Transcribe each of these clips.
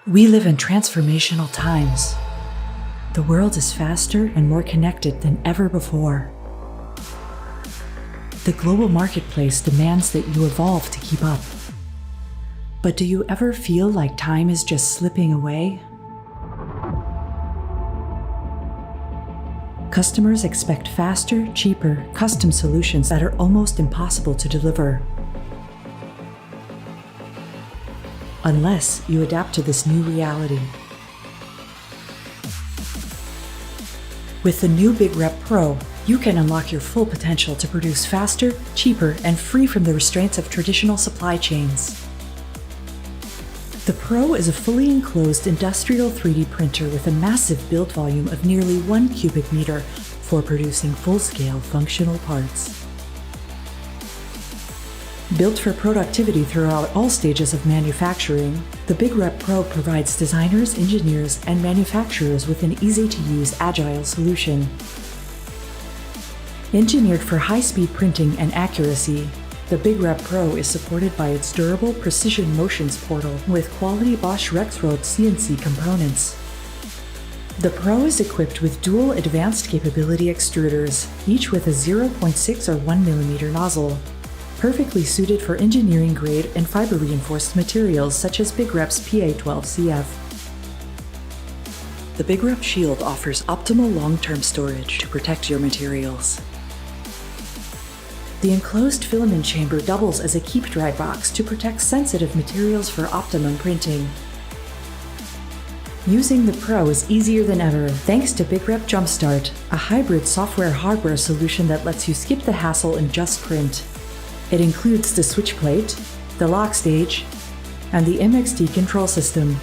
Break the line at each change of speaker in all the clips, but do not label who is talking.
We live in transformational times. The world is faster and more connected than ever before. The global marketplace demands that you evolve to keep up. But do you ever feel like time is just slipping away? Customers expect faster, cheaper, custom solutions that are almost impossible to deliver. Unless you adapt to this new reality. With the new BigRep Pro, you can unlock your full potential to produce faster, cheaper, and free from the restraints of traditional supply chains. The Pro is a fully enclosed industrial 3D printer with a massive build volume of nearly 1 cubic meter for producing full-scale functional parts. Built for productivity throughout all stages of manufacturing, the BigRep Pro provides designers, engineers, and manufacturers with an easy-to-use, agile solution. Engineered for high-speed printing and accuracy, the BigRep Pro is supported by its durable Precision Motions portal with quality Bosch Rexroth CNC components. The Pro is equipped with dual advanced capability extruders, each with a 0.6 or 1 mm nozzle, perfectly suited for engineering-grade and fiber-reinforced materials such as BigRep's PA12CF. The BigRep Shield offers optimal long-term storage to protect your materials. The enclosed filament chamber doubles as a keep-dry box to protect sensitive materials for optimum printing. Using the Pro is easier than ever thanks to BigRep Jumpstart, a hybrid software-hardware solution that lets you skip the hassle and just print. It includes the switch plate, the lock stage, and the MXT control system.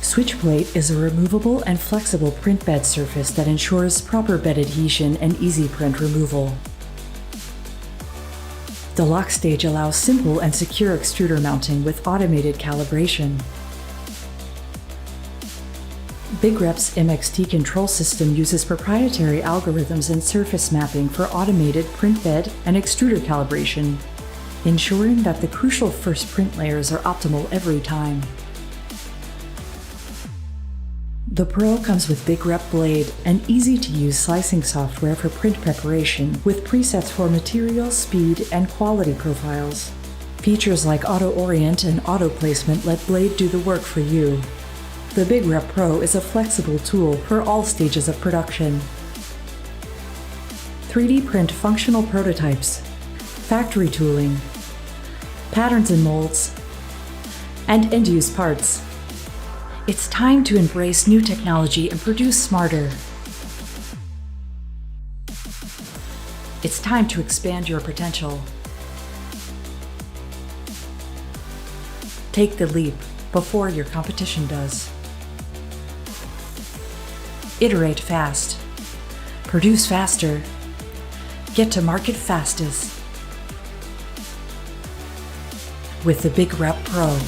Switch plate is a removable and flexible print bed surface that ensures proper bed adhesion and easy print removal. The lock stage allows simple and secure extruder mounting with automated calibration. BigRep's MXT control system uses proprietary algorithms and surface mapping for automated print bed and extruder calibration, ensuring that the crucial first print layers are optimal every time. The Pro comes with BigRep Blade, an easy-to-use slicing software for print preparation with presets for material, speed, and quality profiles. Features like auto orient and auto placement let Blade do the work for you. The BigRep Pro is a flexible tool for all stages of production. 3D print functional prototypes, factory tooling, patterns and molds, and end-use parts. It's time to embrace new technology and produce smarter. It's time to expand your potential. Take the leap before your competition does. Iterate fast. Produce faster. Get to market fastest. With the BigRep Pro.